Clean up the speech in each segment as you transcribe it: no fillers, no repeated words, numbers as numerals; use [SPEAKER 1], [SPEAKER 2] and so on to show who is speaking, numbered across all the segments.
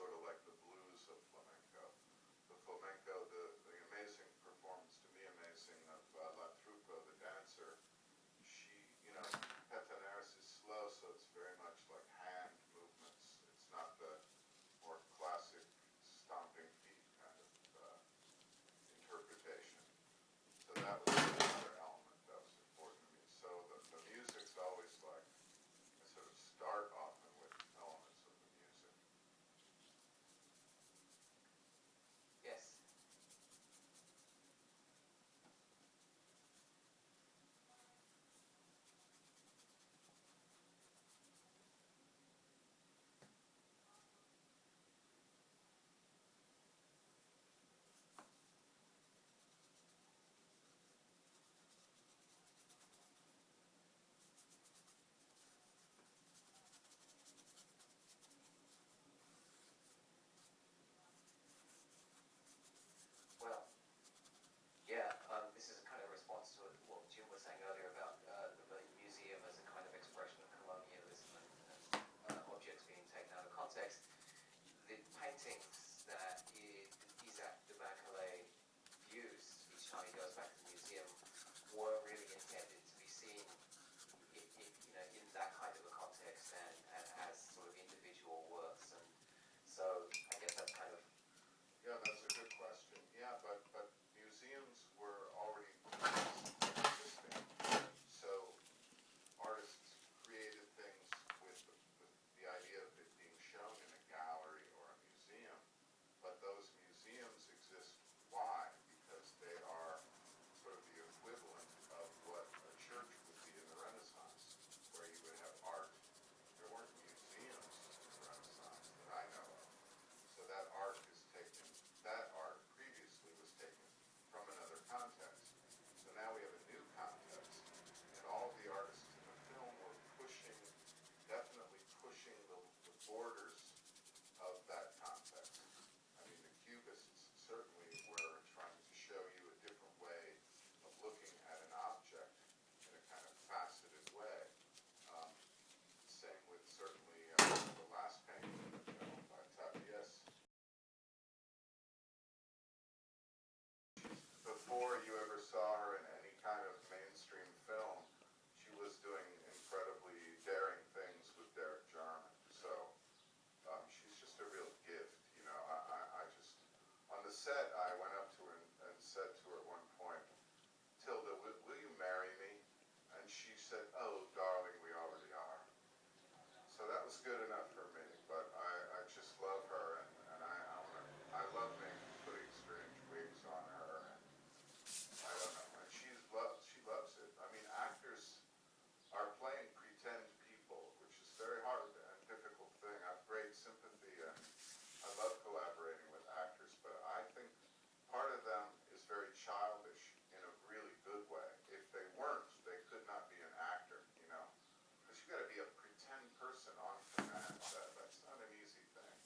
[SPEAKER 1] sort of like the blues of flamenco. The flamenco, the amazing performance, to me amazing, of La Trupa, the dancer, she, you know, Petaneres is slow, so it's very much like hand movements. It's not the more classic stomping feet kind of interpretation. So that was another element that was important to me. So the music's always like, I sort of start often with elements of the music.
[SPEAKER 2] Yes. Well, yeah, this is a kind of response to what Jim was saying earlier about the museum as a kind of expression of colonialism and objects being taken out of context. The paintings that Isaac de Macaulay views each time he goes back to the museum weren't really intended to be seen in that kind of a context and as sort of individual works. And so I guess that's kind of.
[SPEAKER 1] Yeah, that's a good question. Yeah, but museums were already existing. So artists created things with the idea of it being shown in a gallery or a museum. But those museums exist. Why? Because they are sort of the equivalent of what a church would be in the Renaissance, where you would have art. There weren't museums in the Renaissance that I know of. So that art is taken, that art previously was taken from another context. So now we have a new context, and all the artists in the film were pushing, definitely pushing the borders of that context. I mean, the Cubists certainly were trying to show you a different way of looking at an object in a kind of faceted way. Same with certainly the last painting in the film by Tapies. Before you ever saw her in any kind of mainstream film, she was doing incredibly daring things with Derek Jarman. So she's just a real gift, you know. I just, on the set, I went up to her and said to her at one point, Tilda, will you marry me? And she said, oh, darling, we already are. So that was good enough for me, but I just love her, and I love putting strange wigs on her, and I don't know, and she loves it. I mean, actors are playing pretend people, which is a very hard and difficult thing. I have great sympathy, and I love collaborating with actors, but I think part of them is very childish in a really good way. If they weren't, they could not be an actor, you know, because you've got to be a pretend person on command. That's not an easy thing,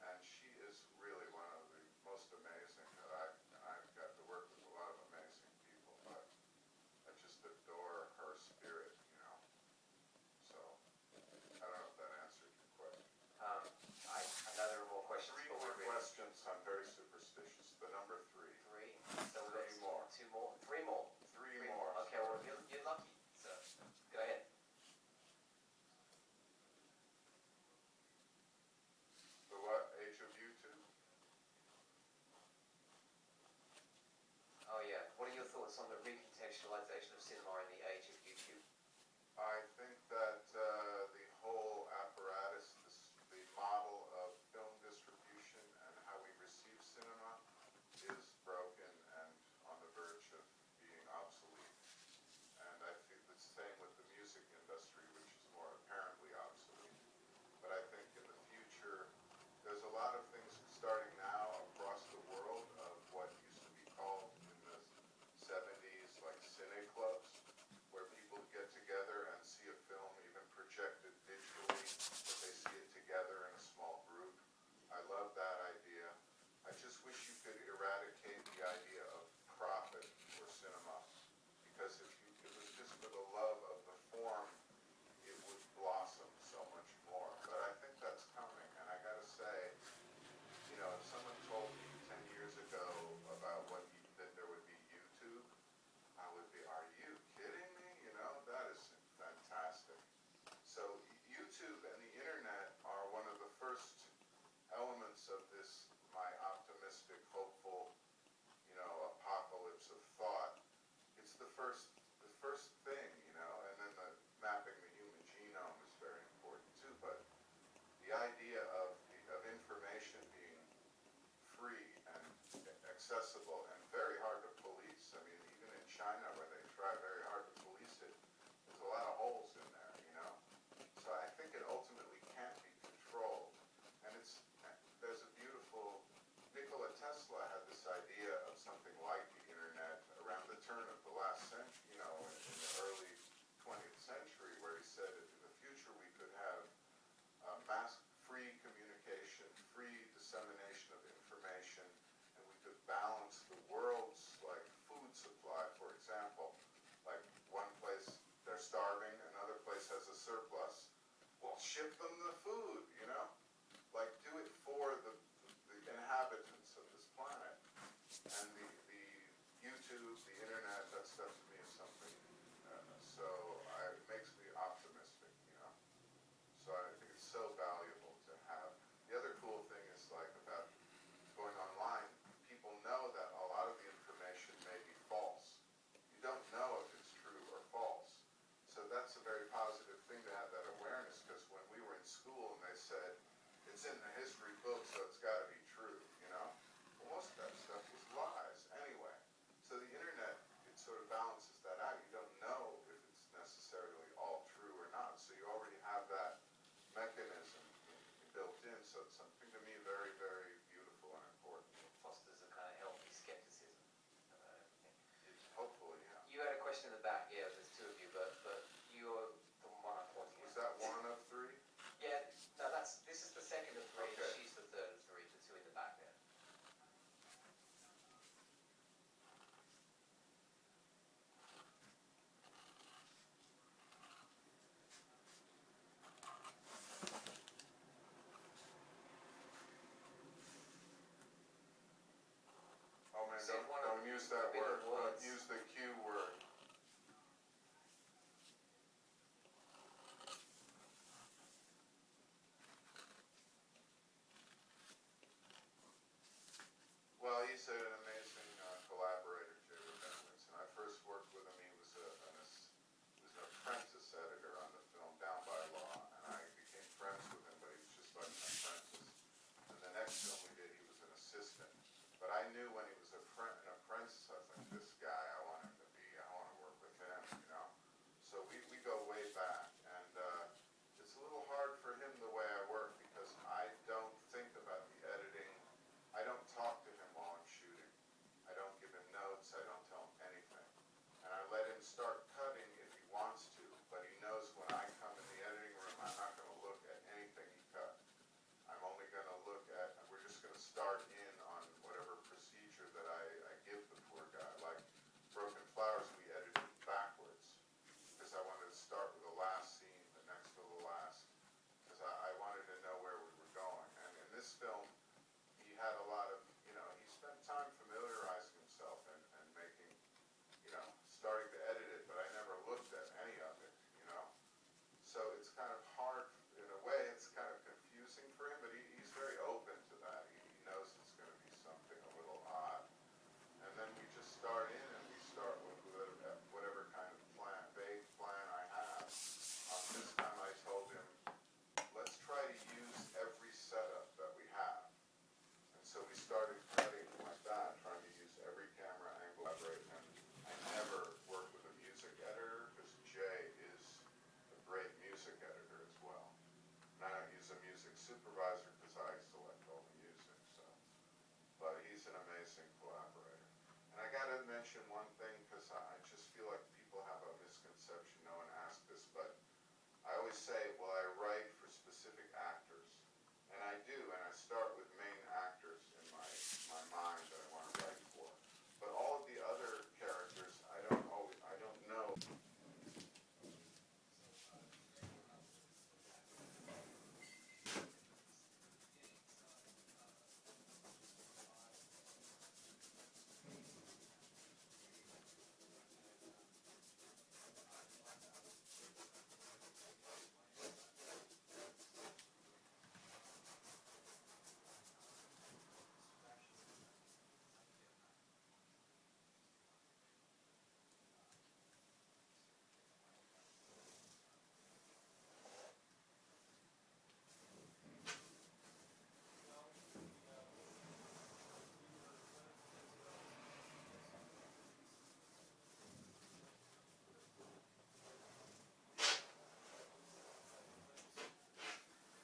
[SPEAKER 1] and she is really one of the most amazing that I've got to work with a lot of amazing people, but I just adore her spirit, you know. So I don't know if that answered your question.
[SPEAKER 2] I know there are more questions.
[SPEAKER 1] Three more questions. I'm very superstitious. The number three.
[SPEAKER 2] Three. So
[SPEAKER 1] Three more.
[SPEAKER 2] Two more. Three more.
[SPEAKER 1] Three more.
[SPEAKER 2] Okay, well, you're lucky. So go ahead.
[SPEAKER 1] The what? Age of YouTube?
[SPEAKER 2] Oh yeah. What are your thoughts on the recontextualization of cinema in the age of YouTube?
[SPEAKER 1] I think that the whole apparatus, the model of film distribution and how we receive cinema is broken and on the verge of being obsolete. And I think the same with the music industry, which is more apparently obsolete. But I think in the future, there's a lot of things starting now across the world of what used to be called in the 70s like cine clubs, where people get together and see a the first thing, you know, and then the mapping the human genome is very important too, but the idea of information being free and accessible and very hard to police. I mean, even in China where they try very hard to police it, there's a lot of holes in there, you know. So I think it ultimately can't be controlled. And there's a beautiful, Nikola Tesla had this idea of something like the internet around the turn of the last century, you know, in the early 20th century, where he said in the future we could have mass free communication, free dissemination of information, and we could balance the world's like food supply, for example. Like one place they're starving, another place has a surplus. Well, ship them the food, you know? Like do it for the inhabitants of this planet. And the YouTube, the internet, that stuff to me is something. It makes me optimistic, you know? So I think it's so valuable to have. The other cool thing is like about going online, people know that a lot of the information may be false. You don't know if it's true or false. So that's a very positive thing to have that awareness, because when we were in school and they said, it's in the history book, so it's got to be true, you know? Well, most of that stuff was lies anyway. So the internet, it sort of balances that out. You don't know if it's necessarily all true or not. So you already have that mechanism built in. So it's something to me very, very beautiful and important.
[SPEAKER 2] Fosters a kind of healthy skepticism about everything.
[SPEAKER 1] Hopefully, yeah.
[SPEAKER 2] You had a question in the back. Yeah, there's two of you, but you're the one I'm pointing at.
[SPEAKER 1] Was that one of three?
[SPEAKER 2] Yeah, no, this is the second of three.
[SPEAKER 1] Okay.
[SPEAKER 2] She's the third of three. The two in the back there.
[SPEAKER 1] Oh man,
[SPEAKER 2] See, one of
[SPEAKER 1] don't use that
[SPEAKER 2] the bigger
[SPEAKER 1] word. Don't
[SPEAKER 2] words.
[SPEAKER 1] use the Q word. Well, he's an amazing collaborator, David Benwinston. I first worked with him. He was an apprentice editor on the film Down by Law, and I became friends with him, but he was just like an apprentice. And the next film we did, he was an assistant. But I knew when he was an apprentice, I was like, this guy, I want to work with him, you know. So we go way back, and it's a little hard for him the way I work because I don't think about the editing. I don't talk to him while I'm shooting. I don't give him notes. I don't tell him anything. And I let him start cutting if he wants to, but he knows when I come in the editing room, I'm not going to look at anything he cut. I'm only going to we're just going to start in on whatever procedure that I give the poor guy. Like Broken Flowers, we edited backwards because I wanted to start with the last scene, the next to the last, because I wanted to know where we were going. And in this film, he had a lot of, you know, he spent time familiarizing himself and making, you know, starting to edit it, but I never looked at any of it, you know. So it's kind of hard, in a way, it's kind of confusing for him, but he's very open to that. He knows it's going to be something a little odd. And then we just start in and we start with whatever kind of vague plan I have. This time I told him, let's try to use every setup that we have. And so we started cutting like that, trying to use every camera angle. And I never work with a music editor because Jay is a great music editor as well. And I don't use a music supervisor because I select all the music. So, but he's an amazing collaborator. And I got to mention one